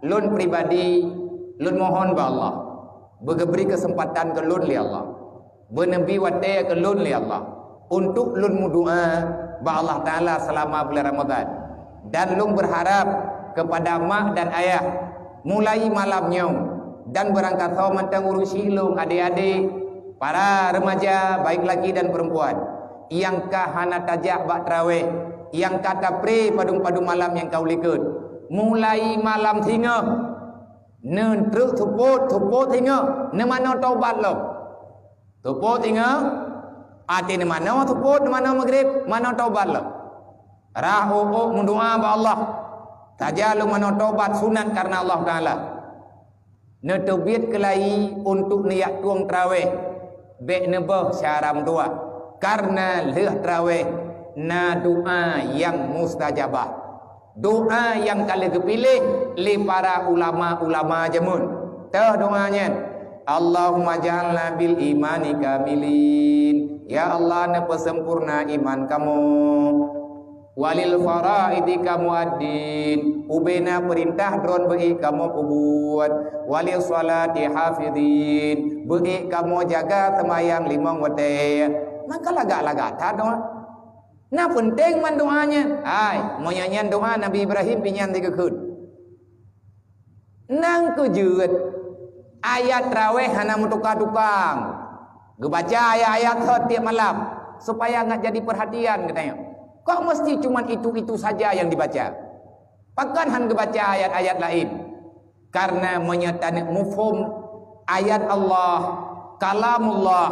lun pribadi lun mohon ba Allah, beri kesempatan ke lun li Allah, bernabi wate ke lun li Allah, untuk lun mudua ba Allah Taala selama bulan Ramadan. Dan lun berharap kepada mak dan ayah mulai malamnya dan berangkat tahu mentang urusi lung adik-adik, para remaja baik laki dan perempuan yang kah hana tajak bak tarawih, yang kata pre padu malam yang kau likut mulai malam hingga nen truk tuput hingga ne mana taubat lo tuput hingga ati ne mana tuput ne mana maghrib mana taubat lo rahu mendoa ba Allah tajak lu mana taubat sunat karena Allah Taala ne tebit kelai untuk niat tuang tarawih be nebah syaram tua karena leh tarawih na doa yang mustajabah, doa yang kali kepilih li para ulama-ulama jamun. Tah doanya Allahumma ja'alna bil imani kamilin, ya Allah ne pesempurna iman kamu, walil faraidi kamu adin, ubena perintah dron bagi kamu kubuat, walil salati hafidin, bagi kamu jaga semayang limang waktu. Maka lagak-lagak tak doa. Nah penting man doanya. Ai, mau nyanyian doa Nabi Ibrahim pinyan 3 คืน. Nang kejut ayat raweh hana mutukar-tukang. Gebaca ayat-ayat tiap malam supaya enggak jadi perhatian katanya. Kok mesti cuman itu saja yang dibaca? Pakan han gebaca ayat-ayat lain. Karena menyatakan mufhum ayat Allah, kalamullah,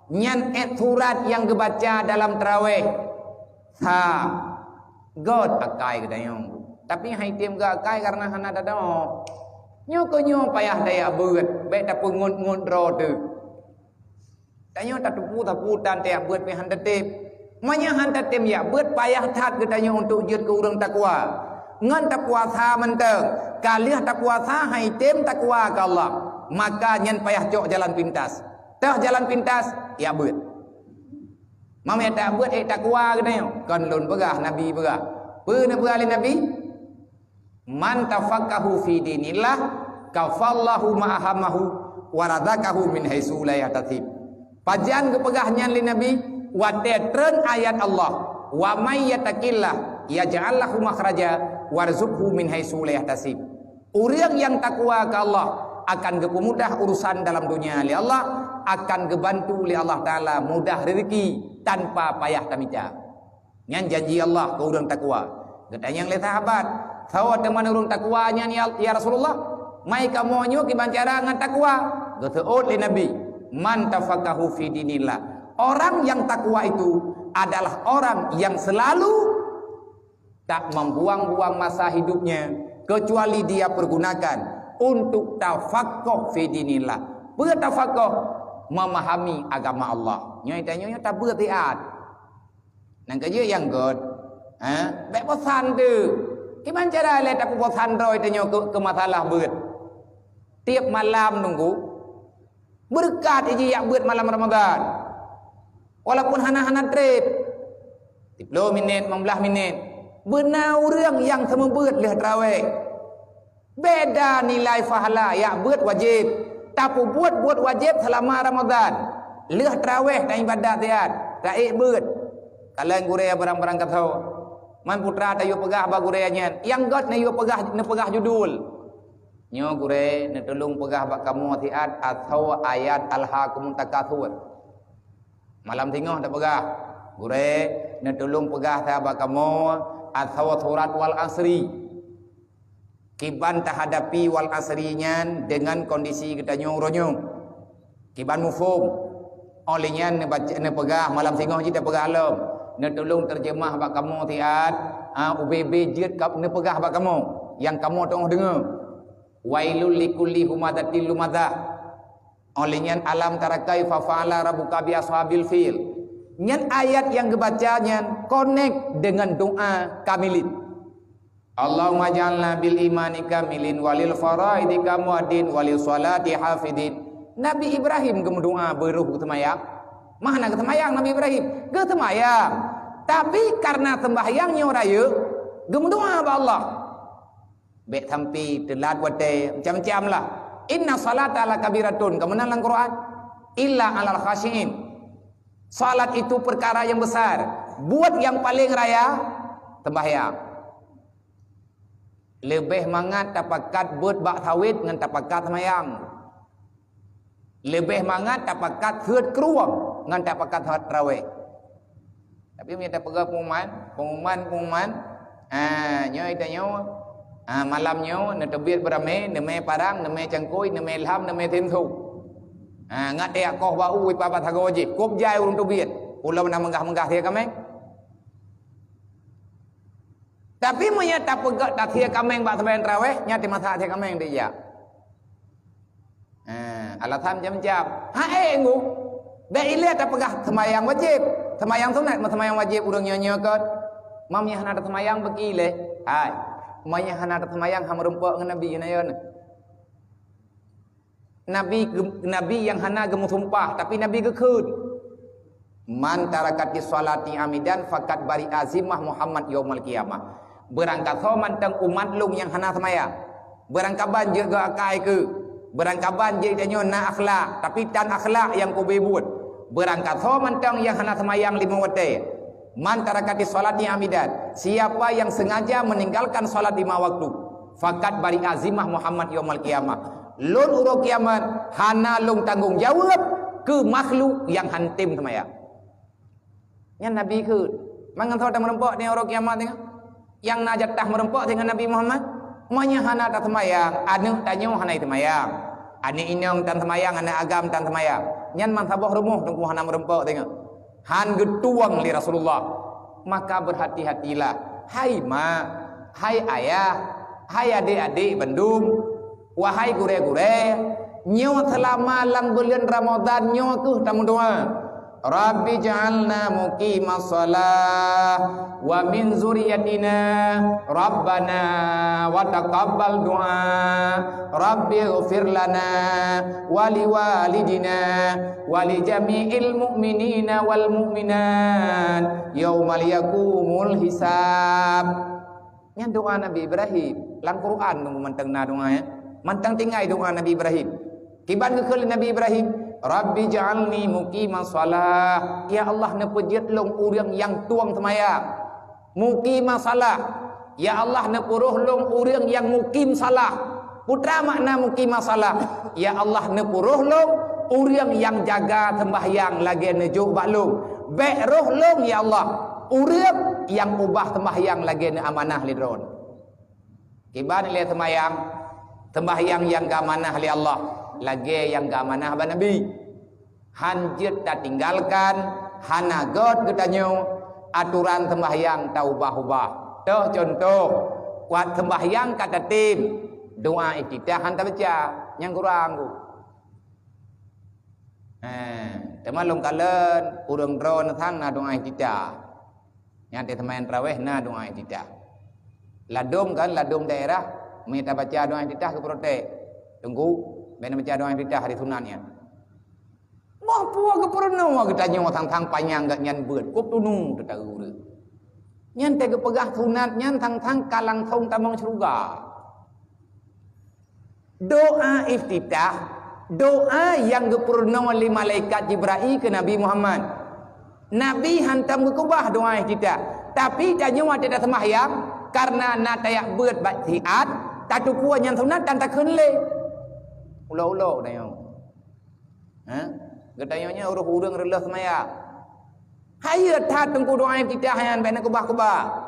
nyan surat yang dibaca dalam tarawih ha god akai kedayong tapi hai tim ga akai karena hana dado nyo ko nyo payah daya beut be ta pungut ro tu tanyo ta tupu tan te beut pe han tetep manya han tetep ya beut payah that kedanyo untuk jut ke urang takwa ngan takwa sa menteng kalih takwa sa hai tim takwa ka Allah maka nyan payah cok jalan pintas. Tah jalan pintas ya beut. Mame tak beut takwa geunayo. Kan lun pegah Nabi pegah. Peuna pegah Nabi? Man tafaqahu fi dinillah kafallahu ma'ahamahu wa razaqahu min haitsu la yahtasib. Pajan kepegahnya li Nabi wa tetren ayat Allah. Wa may yattaqillah yaj'al lahu makhraja warzuqhu min haitsu la yahtasib. Urang yang takwa ke Allah akan kemudah urusan dalam dunia li Allah, akan kebantu oleh Allah Ta'ala mudah rezeki tanpa payah tamita. Nyan janji Allah ke urang takwa. Katanya yang le sahabat, sawa teman urang takwa nyan ya Rasulullah, mai kamu nyu kibancara ngan takwa. Geteut li Nabi, man tafaqahu fi dinillah. Orang yang takwa itu adalah orang yang selalu tak membuang-buang masa hidupnya kecuali dia pergunakan untuk tafaqquh fi dinillah. Bertafaqquh memahami agama Allah. Nyoi tanya tak bertiat. Nang kerja yang god. Baik bosan tu. Gimana cara le tak bosan roy tanya ke masalah beut. Tiap malam nunggu berkat iji yak beut malam Ramadan. Walaupun hana-hana trip 10 minit, 15 minit. Benar orang yang sama beut leh tarawih. Beda nilai pahala ya buat wajib tapi buat wajib selama Ramadan leh tarawih dan ibadat tiat taik buat kalian gurea barang-barang katau man putra tayu pegah ba gureanya yang god na yu pegah judul nyo gure ne tolong pegah ba kamu tiat atau ayat alhaqum takatsur malam tengah tak pegah gure ne tolong pegah ta ba kamu atau surat wal asri kiban tahadapi wal asrinya dengan kondisi kita nyong-ronyong. Kiban mufhum. Olehnya ne pegah malam tengah kita pegah alam. Ne tolong terjemah bak kamu tiat. UBB jid ne pegah bak kamu yang kamu tengah dengar. Wailul likulli humadatil lumadah. Olehnya alam tarakai fa fa'ala rabbuka bi ashabil fil. Nyan ayat yang dibacanya connect dengan doa kamilin. Allahumma ja'alna bil imani kamilin walil faraidi kamuadin walil salati hafidin. Nabi Ibrahim kemudoa beruh ketemayang. Mana ketemayang Nabi Ibrahim? Ketemayang. Tapi karena sembahyangnya raya, kemudoa ba Allah. bek tampi telat wate macam-macam lah. Inna salata la kabiratun, kemudian dalam Quran illa alal khashiin. Salat itu perkara yang besar. Buat yang paling raya tembahyang. Lebih mangat tapakat buat bak tawid dengan tapakat tembahyang. Lebih mangat tapakat hud keruang dengan tapakat hud tarawih. Tapi minta pegang pengumuman. Nyo itu nyo. Malamnya na terbit berame, neme parang, neme cangkoi, neme ilham, neme tentu. Ngat dia koh bau ipa bathago je. Kop jai urung terbit. Ulah mana menggah dia kameng. Tapi munya tak pegak tak dia kameng bak sembahyang tarawih, nya di masa dia kameng dia. Alasan jam-jam. Engu. Dak ilia tak pegah sembahyang wajib. Sembahyang sunat, sembahyang wajib urang nyonya ke. Mamnya hana sembahyang begile. Mamnya hana sembahyang ham rumpuk dengan Nabi nayon. Nabi yang hana gemu sumpah, tapi Nabi gekut. Man tarakati salati amidan fakat bari azimah Muhammad yaumul qiyamah. Berangkat soman tang umat lung yang hana sembahyang. Berangkaban je ke akai ke. Berangkaban je danyo na akhlak, tapi tan akhlak yang ku buat. Berangkat soman tang yang hana sembahyang 5 waktu. Man tarakati salati amidan, siapa yang sengaja meninggalkan salat 5 waktu, fakat bari azimah Muhammad yaumul qiyamah. Lun uro kiamat hana lung tanggung jawab ke makhluk yang hantim sembahyang. Yang Nabi ke mangan tahu tak merempok ni uro kiamat tengah. Yang najatah merempok dengan Nabi Muhammad, manya hana tak sembahyang, anu tanyo hana sembahyang. Ani inyong tan sembahyang, ana agam tan sembahyang. Nyan man sabah rumuh tunggu hana merempok tengah. Han getuang li Rasulullah. Maka berhati-hatilah. Hai mak, hai ayah, hai adik-adik Bandung, wahai gure-gure, nyo selama lang bulan Ramadan nyo ku tamu doa. Rabbi ja'alna muqimas shalah wa min zuriyatina rabbana wa taqabbal du'a. Rabbi ighfir lana wa liwalidina wa li jami'il mu'minina wal mu'minat yaumal yaqumul hisab. Yang doa Nabi Ibrahim lang Quran nunggu mantang na doa ya. Mantang tinggai doa Nabi Ibrahim. Kiban ke Nabi Ibrahim, Rabbi ja'alni muqimas shalah. Ya Allah nepejit long urang yang tuang sembahyang. Muqimas shalah. Ya Allah nepuruh long urang yang mukim salah. Putra makna muqimas shalah. Ya Allah nepuruh long urang yang jaga sembahyang lagi nejuk baklung. Bek roh long ya Allah. Urang yang ubah sembahyang lagi ne amanah lidron. Kiban le sembahyang yang amanah li Allah. Lagi yang gak amanah ba Nabi. Hanjit tak tinggalkan, hana god ketanyo aturan sembahyang taubah-ubah. Tuh contoh, kuat sembahyang kata tim, doa iftitah hanta baca, yang kurang ku. Teman long kalen, urang drone thang na doa iftitah. Yang teman tarawih na doa iftitah. Ladum kan, ladum daerah, minta baca doa iftitah ke protek. Tunggu bena baca doa iftitah hari sunatnya. Mah puak ke pernah kita nyawa tang-tang panjang gak nyan beut. Kop tunung tetaru re. Nyan teh pegah sunat nyan tang-tang kalang thong tamang surga. Doa iftitah, doa yang gepurna oleh malaikat Jibril ke Nabi Muhammad. Nabi hantam gekubah doa iftitah. Tapi tak nyawa tidak sembahyang karena na tayak beut batiat, tak tukua nyan sunat dan tak kenle. Ulau-ulau dah yang. Gedayanya urang relah semaya. Hayat hat tengku doa iftitah yang bena kubah-kubah.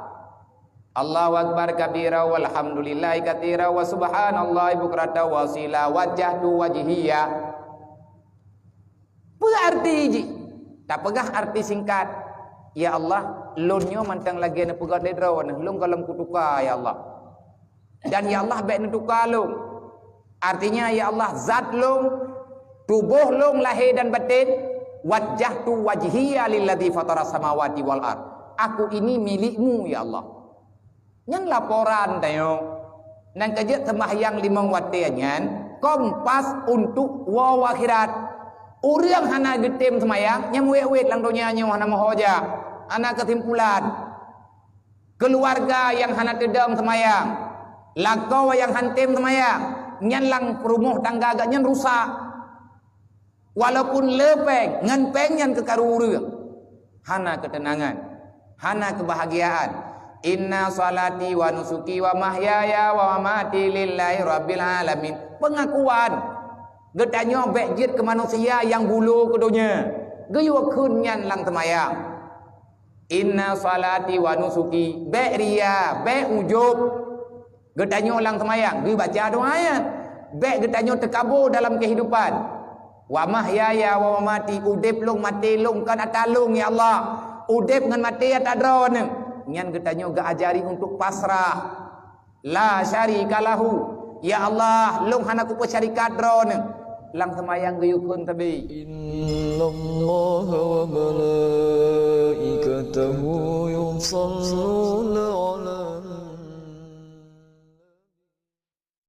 Allahu akbar kabira walhamdulillahi katira wa subhanallahi bukrata wa sila wajhatu wajhiyya. Berarti ji. Tak pegah arti singkat. Ya Allah, lunyo mantang lagi na pegat ledron, lung kalam kutuka ya Allah. Dan ya Allah baik nutuka lung. Artinya ya Allah zat lung, tubuh lung lahir dan batin, wajjahtu wajhiya lilladzi fatara samawati wal ard. Aku ini milikmu ya Allah. Yang laporan tayo nang kajat sembahyang 5 waktu nyan kompas untuk wa akhirat. Urang hana getem sembahyang nya wet lang donya nya hana mohoja. Ana kesimpulan keluarga yang hana tedang sembahyang Lakau yang hantim temayang, nyan lang perumuh tangga agak nyan rusak. Walaupun lepeng, ngan peng nyan kekarurung. Hana ketenangan, hana kebahagiaan. Inna salati wa nusuki wa mahyaya wa mamati lillahi rabbil alamin. Pengakuan. Getanyo bekjit ke manusia yang bulu kedunya. Geyu kun nyan lang temayang. Inna salati wa nusuki be ria be ujub. Getanyo lang temayang, dia baca doa ayat. Be getanyo terkabur dalam kehidupan. Wa mahyaya wa mamati, udip long mati long kan atalung ya Allah. Udip ngan mati atadron. Nyan getanyo ga ajari untuk pasrah. La syarika lahu. Ya Allah, long hanaku syarikat dron. Lang temayang gayukun tabi. Innallaha wa malaikatahu yusalluna ala